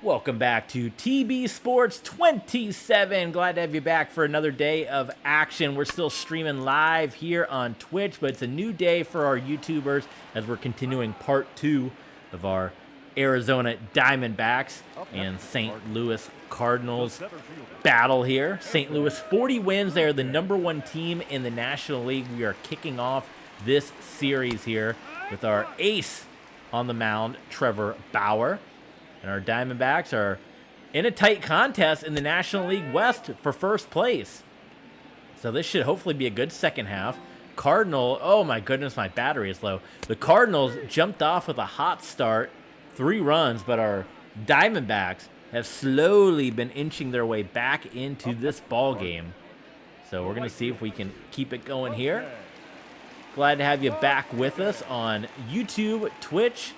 Welcome back to TB Sports 27. Glad to have you back for another day of action. We're still streaming live here on Twitch, but it's a new day for our YouTubers as we're continuing part 2 of our Arizona Diamondbacks and St. Louis Cardinals battle here. St. Louis 40 wins. They are the #1 team in the National League. We are kicking off this series here with our ace on the mound, Trevor Bauer. And our Diamondbacks are in a tight contest in the National League West for first place. So this should hopefully be a good second half. Cardinal, oh my goodness, my battery is low. The Cardinals jumped off with a hot start, 3 runs, but our Diamondbacks have slowly been inching their way back into this ball game. So we're going to see if we can keep it going here. Glad to have you back with us on YouTube, Twitch,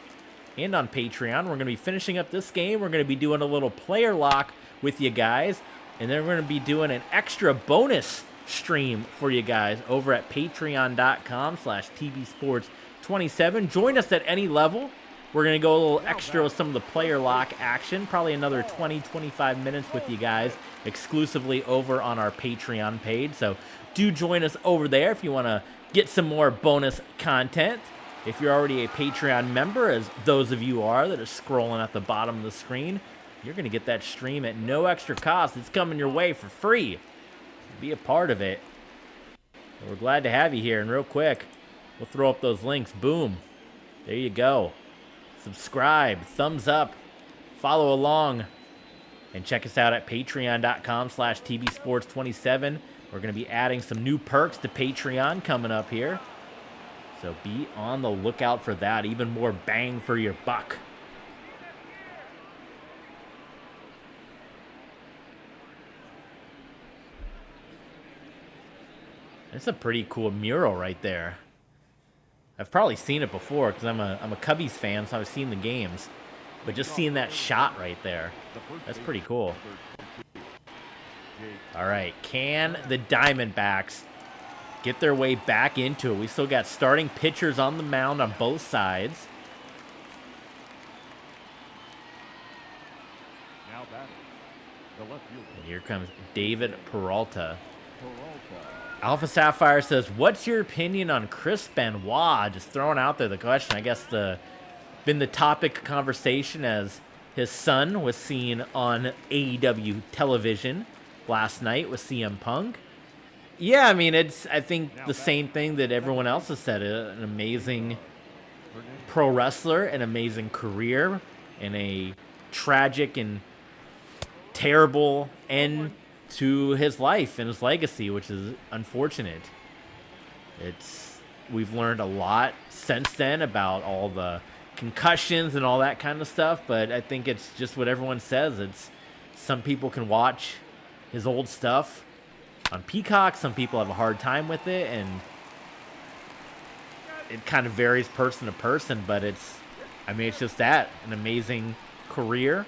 and on Patreon. We're going to be finishing up this game. We're going to be doing a little player lock with you guys. And then we're going to be doing an extra bonus stream for you guys over at patreon.com/tbsports27. Join us at any level. We're going to go a little extra with some of the player lock action. Probably another 20-25 minutes with you guys exclusively over on our Patreon page. So do join us over there if you want to get some more bonus content. If you're already a Patreon member, as those of you are that are scrolling at the bottom of the screen, you're going to get that stream at no extra cost. It's coming your way for free. Be a part of it. And we're glad to have you here. And real quick, we'll throw up those links. Boom. There you go. Subscribe, thumbs up, follow along, and check us out at patreon.com/tbsports27. We're going to be adding some new perks to Patreon coming up here. So be on the lookout for that. Even more bang for your buck. It's a pretty cool mural right there. I've probably seen it before because I'm a Cubbies fan, so I've seen the games. But just seeing that shot right there, that's pretty cool. All right, can the Diamondbacks get their way back into it? We still got starting pitchers on the mound on both sides. And here comes David Peralta. Alpha Sapphire says, what's your opinion on Chris Benoit? Just throwing out there the question. I guess been the topic of conversation as his son was seen on AEW television last night with CM Punk. Yeah, I mean, it's, I think, the same thing that everyone else has said. An amazing pro wrestler, an amazing career, and a tragic and terrible end to his life and his legacy, which is unfortunate. We've learned a lot since then about all the concussions and all that kind of stuff, but I think it's just what everyone says. It's some people can watch his old stuff on Peacock, some people have a hard time with it, and it kind of varies person to person, but it's just an amazing career,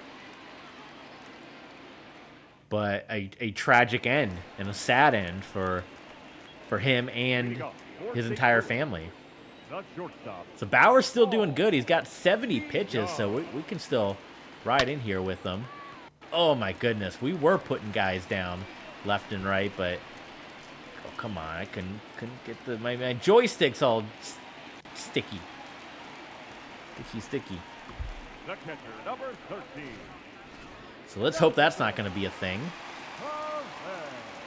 but a tragic end and a sad end for him and his entire family. So Bauer's still doing good. He's got 70 pitches, so we can still ride in here with them. Oh my goodness, we were putting guys down left and right, but oh come on, I couldn't get my joystick's all sticky. Sticky. The catcher, number 13. So let's hope that's not going to be a thing.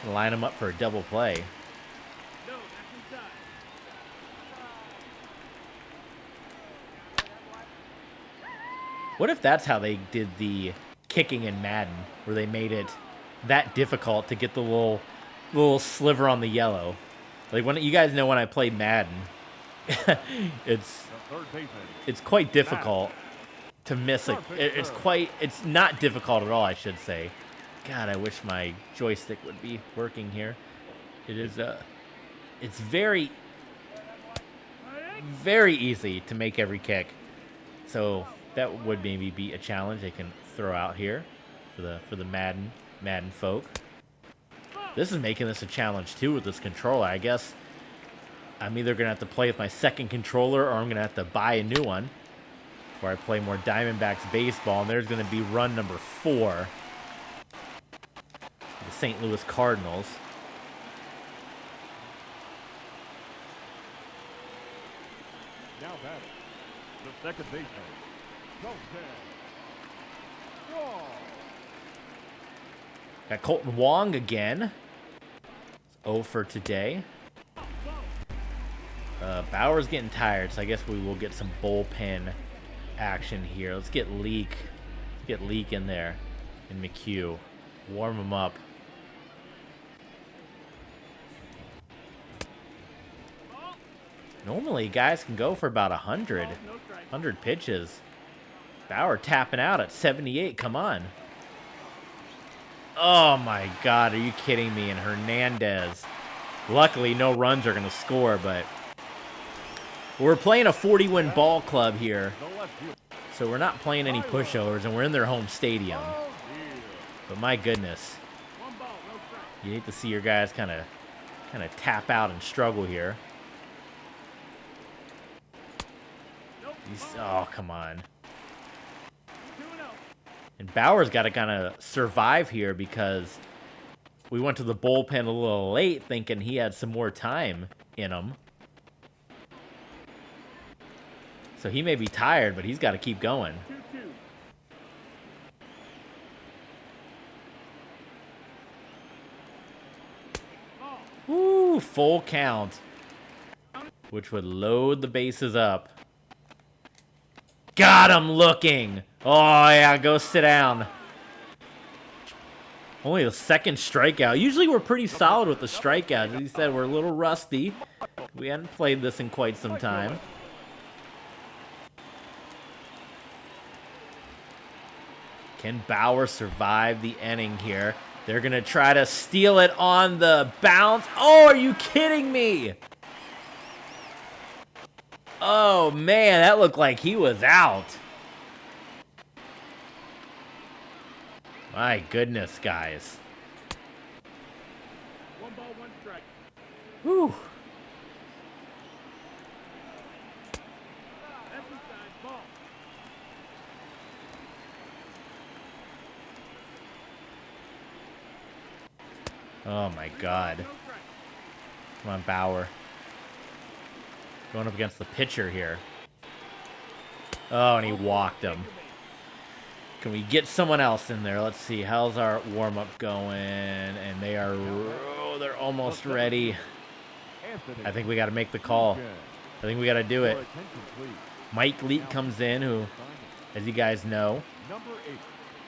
Line him up for a double play. What if that's how they did the kicking in Madden, where they made it that difficult to get the little sliver on the yellow? Like, when you guys know when I played Madden, it's quite difficult to miss it. It's not difficult at all, I should say. God, I wish my joystick would be working here. It's very, very easy to make every kick. So that would maybe be a challenge they can throw out here for the Madden folk. This is making this a challenge too with this controller. I guess I'm either gonna have to play with my second controller or I'm gonna have to buy a new one. Before I play more Diamondbacks baseball, and there's going to be run number 4. The St. Louis Cardinals. Now batting, the second baseman, Colton Wong. Got Colton Wong again. It's 0 for today. Bauer's getting tired, so I guess we will get some bullpen action here. Let's get Leak. Let's get Leak in there. And McHugh. Warm him up. Normally, guys can go for about 100 pitches. Bauer tapping out at 78. Come on. Oh, my God. Are you kidding me? And Hernandez. Luckily, no runs are going to score, but we're playing a 40-win ball club here. So we're not playing any pushovers, and we're in their home stadium. But my goodness. You hate to see your guys kind of tap out and struggle here. Oh, come on. And Bauer's got to kind of survive here because we went to the bullpen a little late thinking he had some more time in him. So he may be tired, but he's got to keep going. Woo, full count. Which would load the bases up. Got him looking. Oh, yeah, go sit down. Only the second strikeout. Usually we're pretty solid with the strikeouts. As he said, we're a little rusty. We hadn't played this in quite some time. Can Bauer survive the inning here? They're going to try to steal it on the bounce. Oh, are you kidding me? Oh, man, that looked like he was out. My goodness, guys. 1 ball, 1 strike. Whew. Ball. Oh, my God. Come on, Bauer. Going up against the pitcher here. Oh, and he walked him. Can we get someone else in there? Let's see. How's our warm-up going? And they are... Oh, they're almost ready. I think we got to make the call. I think we got to do it. Mike Leake comes in, who, as you guys know,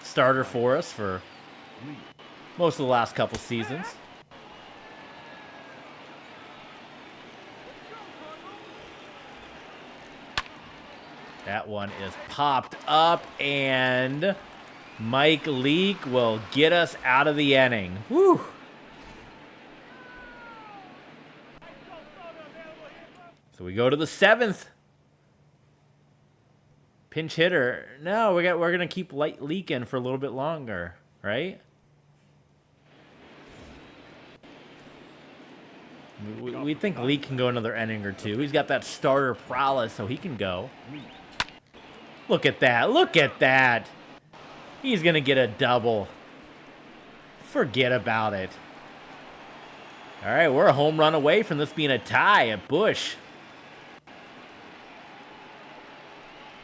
starter for us for most of the last couple seasons. That one is popped up, and Mike Leake will get us out of the inning. Woo! So we go to the 7th. Pinch hitter. No, we're gonna keep leaking for a little bit longer, right? We think Leake can go another inning or two. He's got that starter prowess, so he can go. Look at that. Look at that. He's going to get a double. Forget about it. All right, we're a home run away from this being a tie at Busch.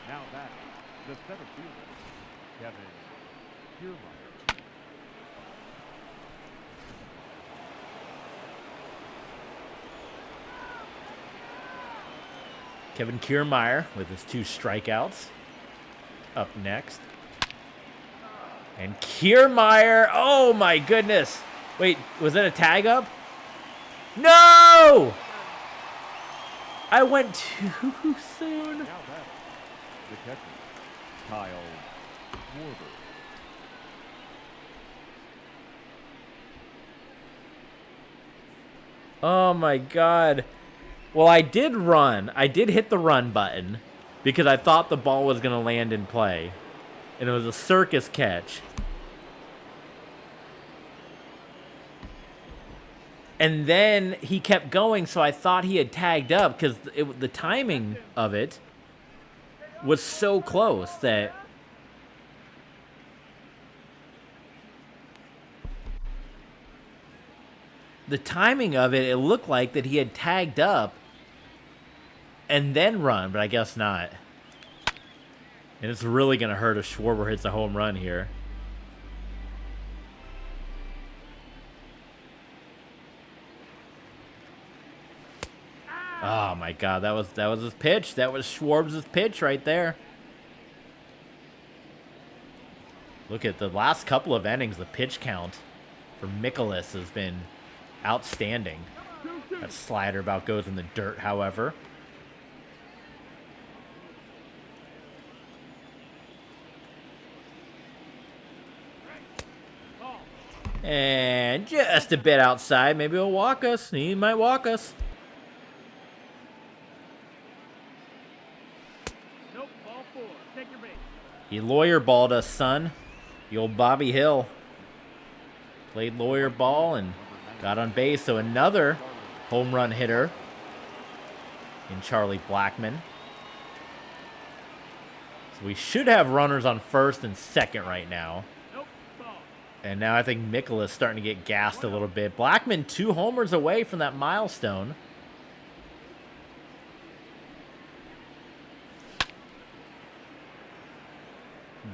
Now back, the center fielder, Kevin Kiermaier. Kevin Kiermaier with his 2 strikeouts. Up next. And Kiermaier, oh my goodness. Wait, was that a tag up? No! I went too soon. Now back, the catcher, Kyle Schwarber. Oh my God. Well, I did run. I did hit the run button because I thought the ball was going to land in play. And it was a circus catch. And then he kept going, so I thought he had tagged up because the timing of it was so close that the timing of it, it looked like that he had tagged up and then run, but I guess not. And it's really going to hurt if Schwarber hits a home run here. Oh my God, that was his pitch. That was Schwarb's pitch right there. Look at the last couple of innings, the pitch count for Mikolas has been outstanding. That slider about goes in the dirt, however. And just a bit outside. Maybe he'll walk us. He might walk us. Nope, ball 4. Take your base. He lawyer balled us, son. The old Bobby Hill. Played lawyer ball and got on base. So another home run hitter in Charlie Blackmon. So we should have runners on first and second right now. And now I think Mikolas starting to get gassed a little bit. Blackmon 2 homers away from that milestone.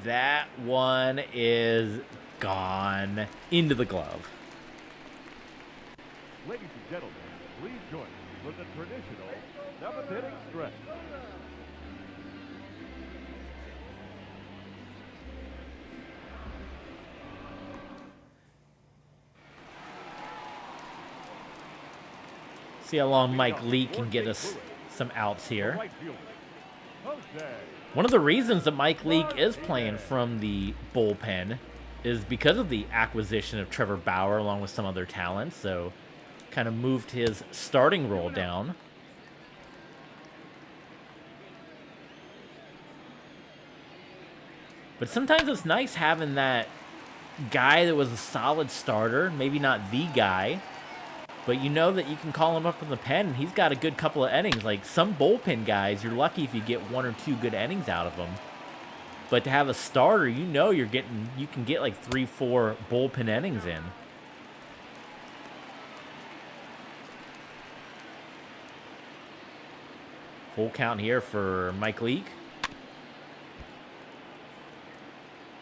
That one is gone into the glove. Ladies and gentlemen, please join us for the traditional 7th inning stretch. See how long Mike Lee can get us some outs here. One of the reasons that Mike Leake is playing from the bullpen is because of the acquisition of Trevor Bauer along with some other talent. So kind of moved his starting role down. But sometimes it's nice having that guy that was a solid starter, maybe not the guy, but you know that you can call him up in the pen, and he's got a good couple of innings. Like some bullpen guys, you're lucky if you get 1 or 2 good innings out of them. But to have a starter, you know you can get like 3, 4 bullpen innings in. Full count here for Mike Leake.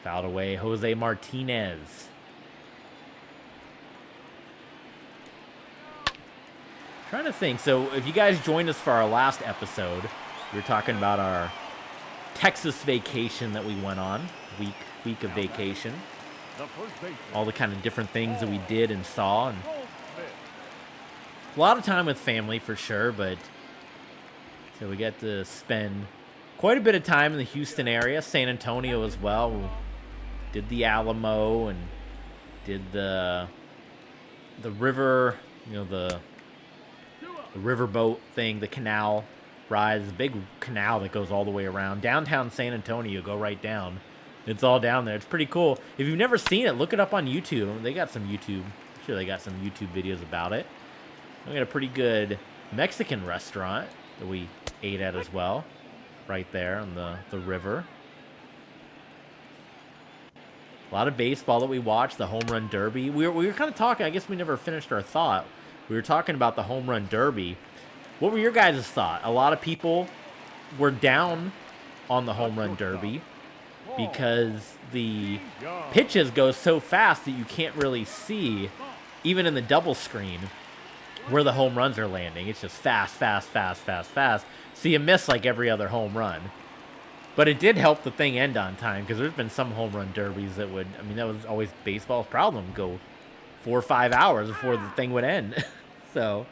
Fouled away Jose Martinez. Trying to think. So if you guys joined us for our last episode, we were talking about our Texas vacation that we went on, week of vacation, all the kind of different things that we did and saw, and a lot of time with family for sure. But so we got to spend quite a bit of time in the Houston area, San Antonio as well. We did the Alamo and did the river, the riverboat thing, the canal ride. The big canal that goes all the way around downtown San Antonio. Go right down. It's all down there. It's pretty cool. If you've never seen it, look it up on YouTube. They got some YouTube. I'm sure they got some YouTube videos about it. We got a pretty good Mexican restaurant that we ate at as well, right there on the river. A lot of baseball that we watched. The home run derby. We were kind of talking. I guess we never finished our thought. We were talking about the home run derby. What were your guys' thought? A lot of people were down on the home run derby because the pitches go so fast that you can't really see, even in the double screen, where the home runs are landing. It's just fast, fast, fast, fast, fast. So you miss like every other home run. But it did help the thing end on time, because there's been some home run derbies that would, that was always baseball's problem, go 4 or 5 hours before the thing would end. So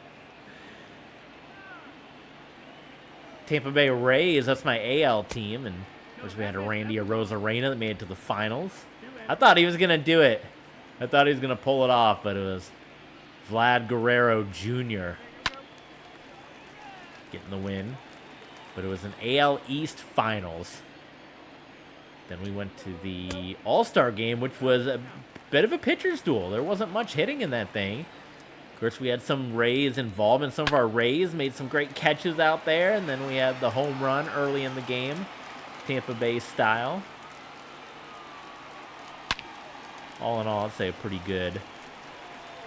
Tampa Bay Rays, that's my AL team, and of course we had a Randy Arozarena that made it to the finals. I thought he was going to do it. I thought he was going to pull it off, but it was Vlad Guerrero Jr. getting the win. But it was an AL East Finals. Then we went to the All-Star game, which was a bit of a pitcher's duel. There wasn't much hitting in that thing. Of course, we had some Rays involvement. Some of our Rays made some great catches out there, and then we had the home run early in the game Tampa Bay style. All in all, I'd say a pretty good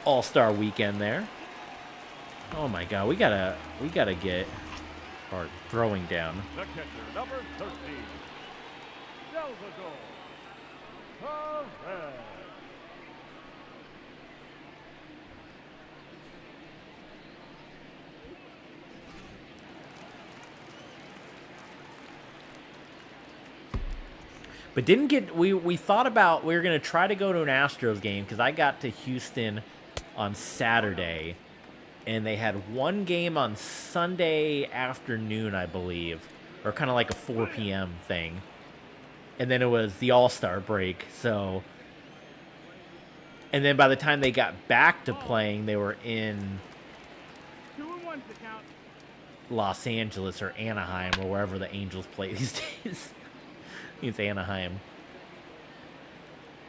all-star weekend there. Oh my God, we gotta get our throwing down. The catcher, number 13. Salvador Perez. But didn't get, we thought about, we were going to try to go to an Astros game because I got to Houston on Saturday and they had one game on Sunday afternoon, I believe, or kind of like a 4 p.m. thing. And then it was the All-Star break, so, and then by the time they got back to playing, they were in Los Angeles or Anaheim or wherever the Angels play these days. It's Anaheim.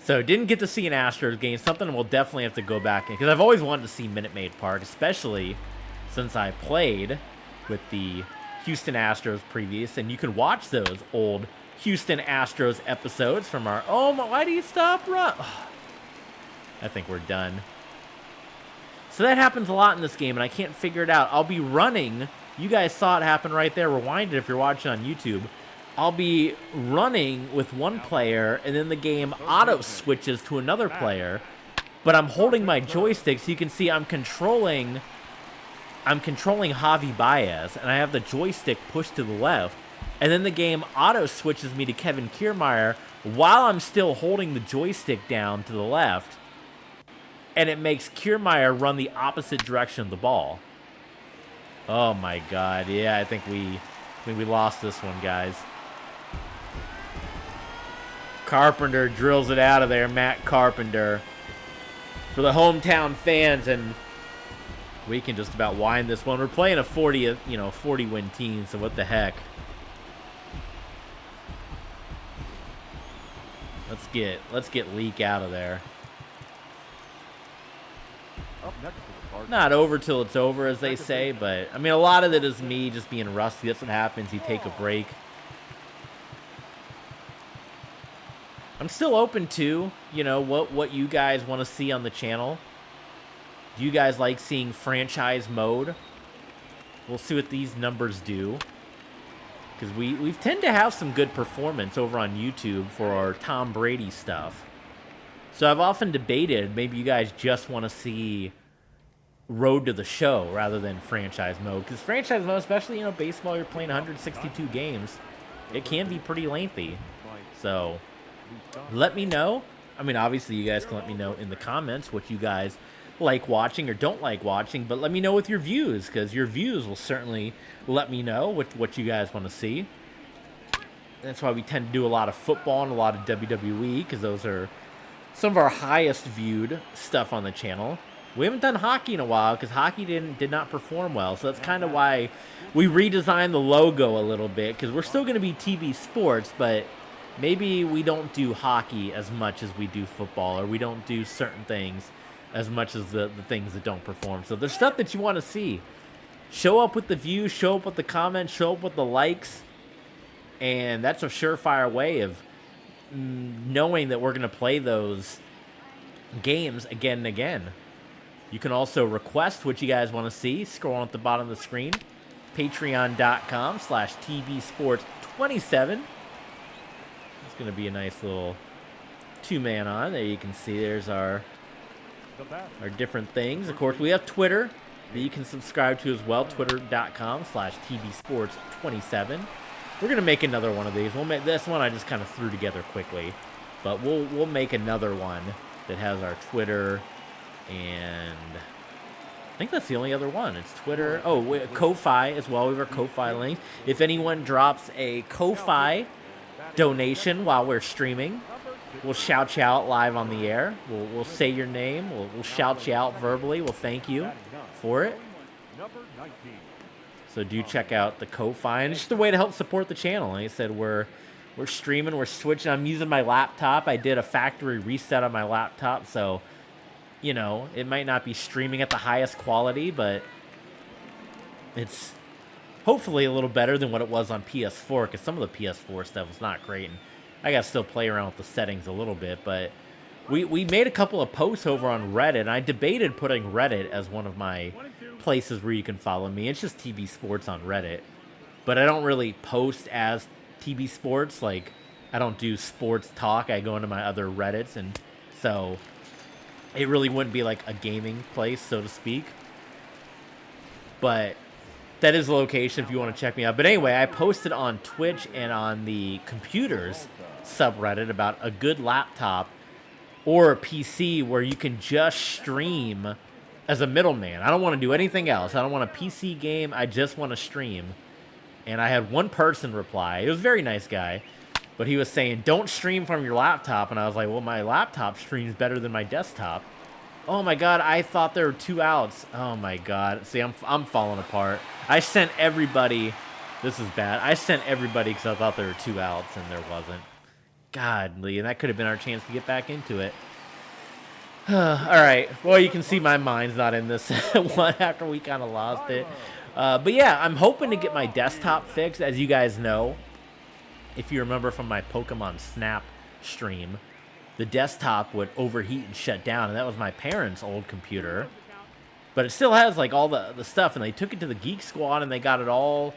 So didn't get to see an Astros game. Something we'll definitely have to go back in. Because I've always wanted to see Minute Maid Park. Especially since I played with the Houston Astros previous. And you can watch those old Houston Astros episodes from our... Oh, why do you stop? Run? I think we're done. So that happens a lot in this game. And I can't figure it out. I'll be running. You guys saw it happen right there. Rewind it if you're watching on YouTube. I'll be running with one player, and then the game auto switches to another player, but I'm holding my joystick, so you can see I'm controlling Javi Baez, and I have the joystick pushed to the left, and then the game auto switches me to Kevin Kiermaier while I'm still holding the joystick down to the left, and it makes Kiermaier run the opposite direction of the ball. Oh my God, yeah, I think we lost this one, guys. Carpenter drills it out of there, Matt Carpenter. For the hometown fans, and we can just about wind this one. We're playing a 40-win team, so what the heck. Let's get Leak out of there. Up next to the Cardinals. Not over till it's over, as they say, but I mean, a lot of it is me just being rusty. That's what happens. You take a break. I'm still open to, what you guys want to see on the channel. Do you guys like seeing franchise mode? We'll see what these numbers do. Because we tend to have some good performance over on YouTube for our Tom Brady stuff. So I've often debated, maybe you guys just want to see Road to the Show rather than franchise mode. Because franchise mode, especially, baseball, you're playing 162 games. It can be pretty lengthy. So... let me know. I mean, obviously, you guys can let me know in the comments what you guys like watching or don't like watching, but let me know with your views, because your views will certainly let me know what you guys want to see. That's why we tend to do a lot of football and a lot of WWE, because those are some of our highest viewed stuff on the channel. We haven't done hockey in a while, because hockey did not perform well, so that's kind of why we redesigned the logo a little bit, because we're still going to be TB Sports, but... maybe we don't do hockey as much as we do football, or we don't do certain things as much as the things that don't perform. So there's stuff that you want to see. Show up with the views, show up with the comments, show up with the likes, and that's a surefire way of knowing that we're going to play those games again and again. You can also request what you guys want to see. Scroll at the bottom of the screen. Patreon.com/TBSports27. Going to be a nice little two-man on. There you can see there's our different things. Of course, we have Twitter that you can subscribe to as well. Twitter.com/TBSports27. We're going to make another one of these. We'll make this one I just kind of threw together quickly. But we'll make another one that has our Twitter, and I think that's the only other one. It's Twitter. Oh, Ko-Fi as well. We have our Ko-Fi link. If anyone drops a Ko-Fi donation while we're streaming, we'll shout you out live on the air. We'll say your name. We'll shout you out verbally. We'll thank you for it. So do check out the Ko-Fi, and it's just a way to help support the channel. Like I said, we're streaming, we're switching. I'm using my laptop. I did a factory reset on my laptop, so it might not be streaming at the highest quality, but it's hopefully a little better than what it was on PS4, because some of the PS4 stuff was not great, and I got to still play around with the settings a little bit, but we made a couple of posts over on Reddit, and I debated putting Reddit as one of my places where you can follow me. It's just TB Sports on Reddit, but I don't really post as TB Sports. Like, I don't do sports talk. I go into my other Reddits, and so it really wouldn't be like a gaming place, so to speak. But that is the location if you want to check me out. But anyway, I posted on Twitch and on the computers subreddit about a good laptop or a PC where you can just stream as a middleman. I don't want to do anything else. I don't want a PC game. I just want to stream. And I had one person reply. It was a very nice guy. But he was saying, don't stream from your laptop. And I was like, well, my laptop streams better than my desktop. Oh, my God. I thought there were 2 outs. Oh, my God. See, I'm falling apart. I sent everybody. This is bad. I sent everybody because I thought there were 2 outs, and there wasn't. Godly, and that could have been our chance to get back into it. All right. Well, you can see my mind's not in this one after we kind of lost it. But yeah, I'm hoping to get my desktop fixed. As you guys know, if you remember from my Pokemon Snap stream, the desktop would overheat and shut down, and that was my parents' old computer. But it still has like all the stuff, and they took it to the Geek Squad, and they got it all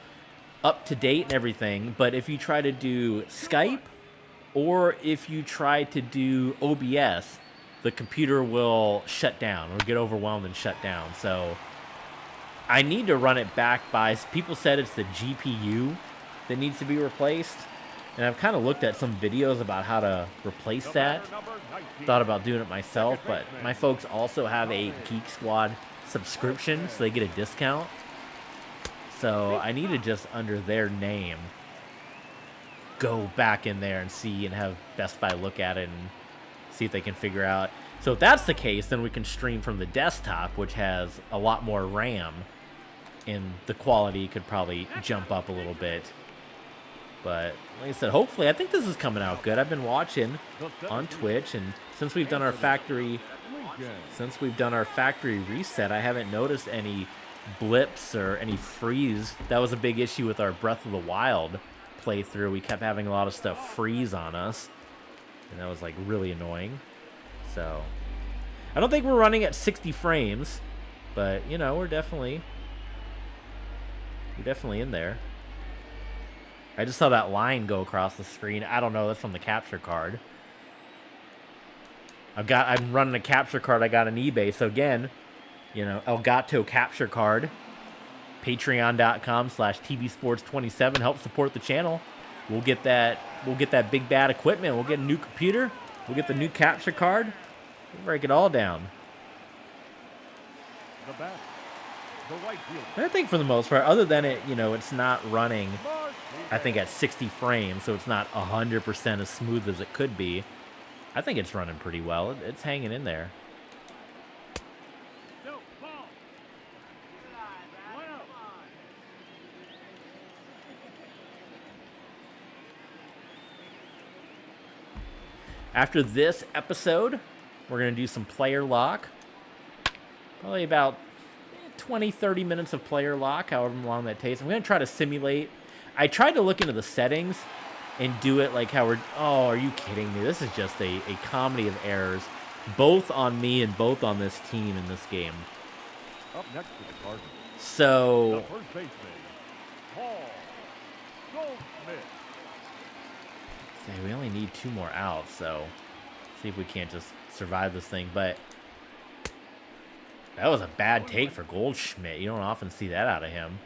up to date and everything. But if you try to do Skype, or if you try to do OBS, the computer will shut down or get overwhelmed and shut down. So I need to run it back by, people said it's the GPU that needs to be replaced. And I've kind of looked at some videos about how to replace that. Thought about doing it myself, but my folks also have a Geek Squad subscription, so they get a discount. So I need to just, under their name, go back in there and see and have Best Buy look at it and see if they can figure out. So if that's the case, then we can stream from the desktop, which has a lot more RAM, and the quality could probably jump up a little bit. But like I said, hopefully, I think this is coming out good. I've been watching on Twitch, and since we've done our factory reset, I haven't noticed any blips or any freeze. That was a big issue with our Breath of the Wild playthrough. We kept having a lot of stuff freeze on us, and that was like really annoying. So I don't think we're running at 60 frames, but you know, we're definitely in there. I just saw that line go across the screen. I don't know, that's from the capture card. I'm running a capture card I got on eBay. So again, you know, Elgato capture card. Patreon.com/TBSports27. Help support the channel. We'll get that big bad equipment. We'll get a new computer. We'll get the new capture card. We'll break it all down. And I think for the most part, other than it, you know, it's not running, I think, at 60 frames, so it's not 100% as smooth as it could be. I think it's running pretty well. It's hanging in there. After this episode, we're going to do some player lock. Probably about 20, 30 minutes of player lock, however long that takes. I'm going to try to simulate. I tried to look into the settings and do it like how we're... Oh, are you kidding me? This is just a comedy of errors, both on me and both on this team in this game. Up next to the Cardinals. So... The first baseman, Paul Goldschmidt. Say we only need 2 more outs, so see if we can't just survive this thing. But that was a bad take for Goldschmidt. You don't often see that out of him.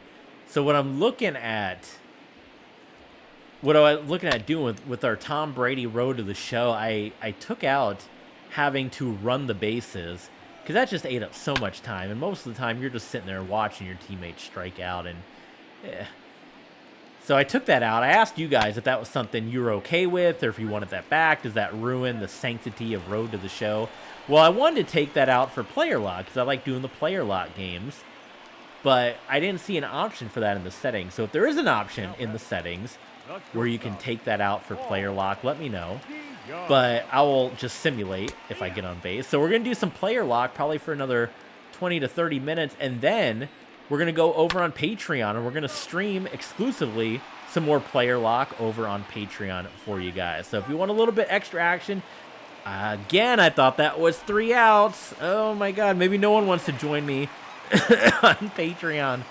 So what I'm looking at, doing with our Tom Brady road to the show, I took out having to run the bases, because that just ate up so much time. And most of the time, you're just sitting there watching your teammates strike out, and so I took that out. I asked you guys if that was something you were okay with, or if you wanted that back. Does that ruin the sanctity of road to the show? Well, I wanted to take that out for player lock, because I like doing the player lock games. But I didn't see an option for that in the settings. So if there is an option in the settings where you can take that out for player lock, let me know. But I will just simulate if I get on base. So we're going to do some player lock probably for another 20 to 30 minutes. And then we're going to go over on Patreon, and we're going to stream exclusively some more Player Lock over on Patreon for you guys. So if you want a little bit extra action, again, I thought that was 3 outs. Oh, my God. Maybe no one wants to join me on Patreon,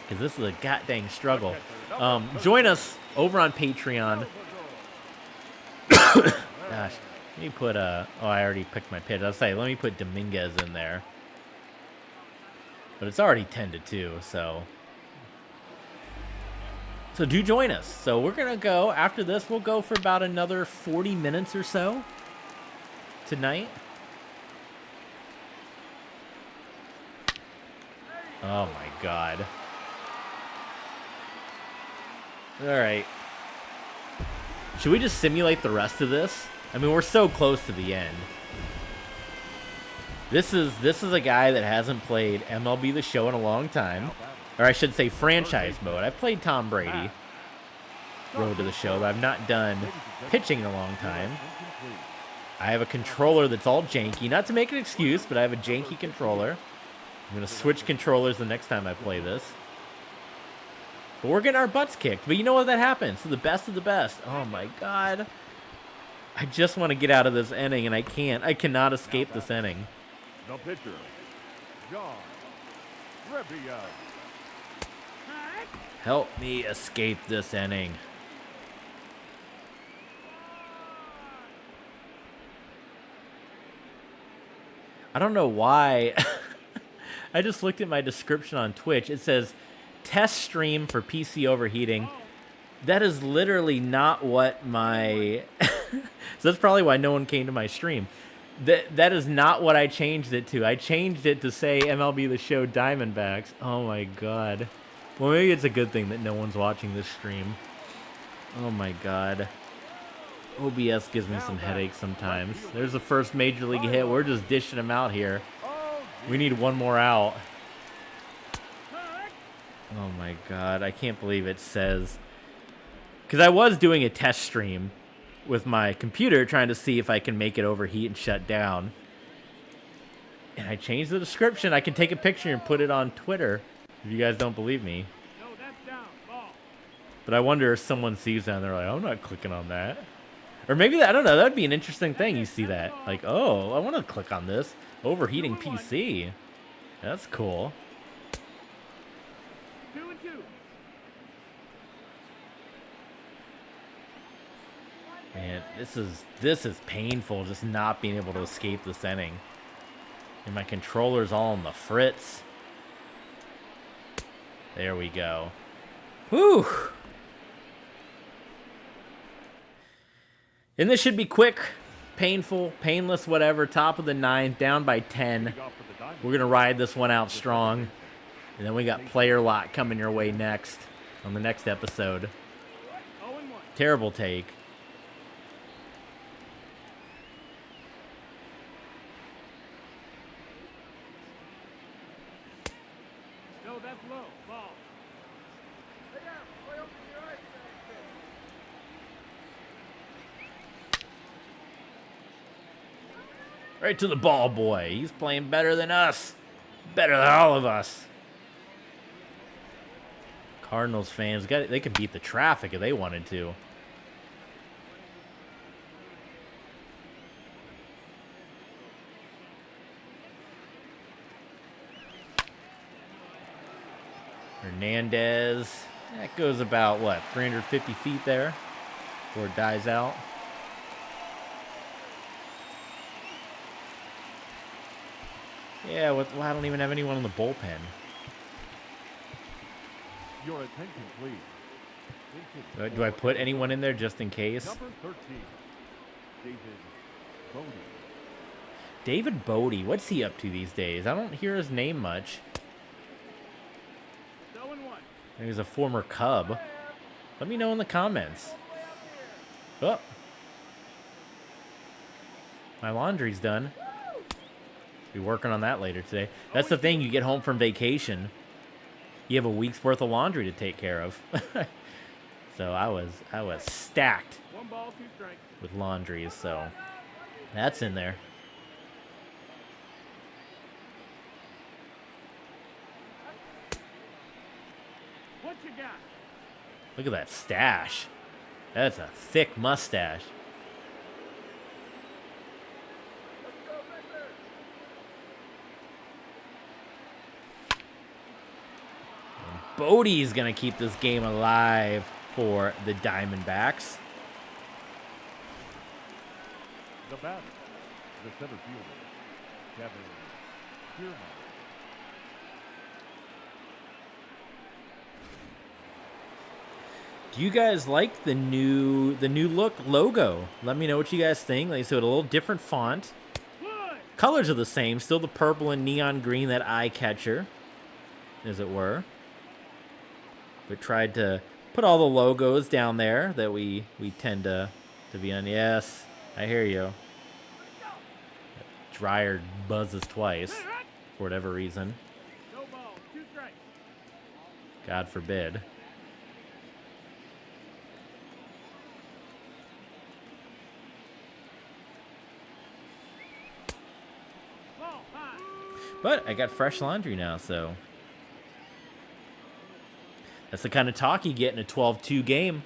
because this is a goddamn struggle. Join us over on Patreon. Gosh, let me put oh, I already picked my pitch. I was saying, let me put Dominguez in there. But it's already 10-2, so do join us. So we're going to go, after this, we'll go for about another 40 minutes or so tonight. Oh, my God. All right. Should we just simulate the rest of this? I mean, we're so close to the end. This is a guy that hasn't played MLB The Show in a long time. Or I should say franchise mode. I've played Tom Brady, Road to the Show, but I've not done pitching in a long time. I have a controller that's all janky. Not to make an excuse, but I have a janky controller. I'm going to switch controllers the next time I play this. But we're getting our butts kicked. But you know what? That happens to the best of the best. Oh, my God. I just want to get out of this inning, and I can't. I cannot escape this inning. The pitcher, John Revia. Help me escape this inning. I don't know why. I just looked at my description on Twitch. It says, test stream for PC overheating. That is literally not what my... So that's probably why no one came to my stream. That is not what I changed it to. I changed it to say MLB The Show Diamondbacks. Oh, my God. Well, maybe it's a good thing that no one's watching this stream. Oh, my God. OBS gives me some headaches sometimes. There's the first Major League hit. We're just dishing them out here. We need one more out. Oh, my God. I can't believe it says... Because I was doing a test stream with my computer trying to see if I can make it overheat and shut down. And I changed the description. I can take a picture and put it on Twitter if you guys don't believe me. But I wonder if someone sees that and they're like, I'm not clicking on that. Or maybe, I don't know, that would be an interesting thing. You see that. Like, oh, I want to click on this. Overheating PC. That's cool. 2-2. Man, this is painful, just not being able to escape this inning. And my controller's all on the fritz. There we go. Whew. And this should be quick, painful, painless, whatever. Top of the 9th, down by 10. We're going to ride this one out strong. And then we got Player Lot coming your way next on the next episode. Terrible take. No, that's low. Ball. Right to the ball boy. He's playing better than us. Better than all of us. Cardinals fans, they could beat the traffic if they wanted to. Hernandez. That goes about, what, 350 feet there before it dies out. Yeah, well, I don't even have anyone in the bullpen. Your attention, please. Do I put anyone in there just in case? Number 13, David Bodie. David Bodie, what's he up to these days? I don't hear his name much. He's a former Cub. Let me know in the comments. Oh. My laundry's done. Be working on that later today. That's the thing, you get home from vacation, you have a week's worth of laundry to take care of. So I was stacked with laundries, so that's in there. Look at that stash. That's a thick mustache. And Bodie's going to keep this game alive for the Diamondbacks. The batter, the center fielder, Kevin Kiermaier. Do you guys like the new look logo? Let me know what you guys think. Like I said, a little different font. Colors are the same, still the purple and neon green, that eye catcher, as it were. We tried to put all the logos down there that we tend to be on. Yes, I hear you. That dryer buzzes twice for whatever reason. God forbid. But I got fresh laundry now, so that's the kind of talk you get in a 12-2 game.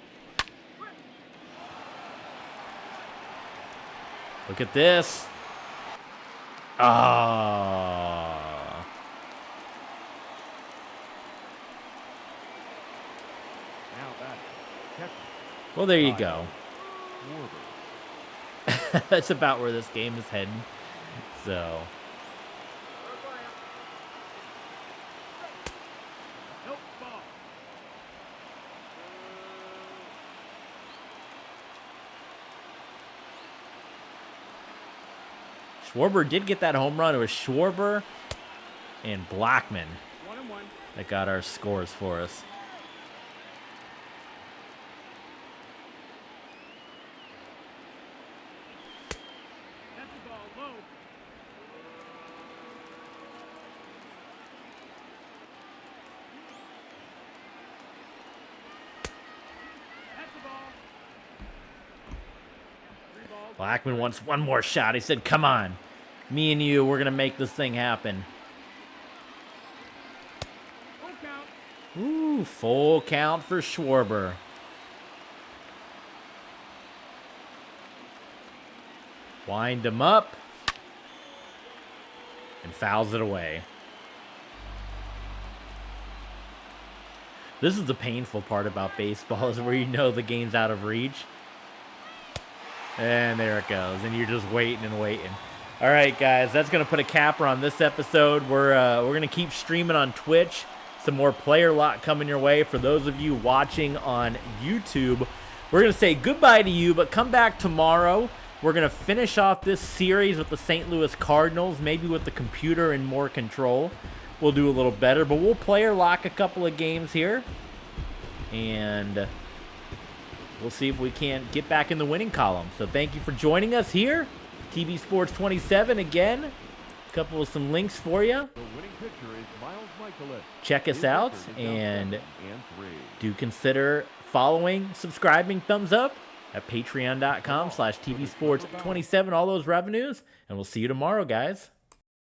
Look at this. Ah. Well, there you go. That's about where this game is heading. So. Schwarber did get that home run. It was Schwarber and Blackman that got our scores for us. Blackman wants one more shot. He said, come on. Me and you, we're going to make this thing happen. Ooh, full count for Schwarber. Wind him up. And fouls it away. This is the painful part about baseball, is where you know the game's out of reach. And there it goes. And you're just waiting and waiting. All right, guys, that's going to put a capper on this episode. We're going to keep streaming on Twitch. Some more player lot coming your way. For those of you watching on YouTube, we're going to say goodbye to you, but come back tomorrow. We're going to finish off this series with the St. Louis Cardinals, maybe with the computer and more control. We'll do a little better, but we'll player lock a couple of games here. And we'll see if we can't get back in the winning column. So thank you for joining us here. TV Sports 27 again. A couple of some links for you. Check us out and do consider following, subscribing, thumbs up at patreon.com/tvsports27. All those revenues. And we'll see you tomorrow, guys.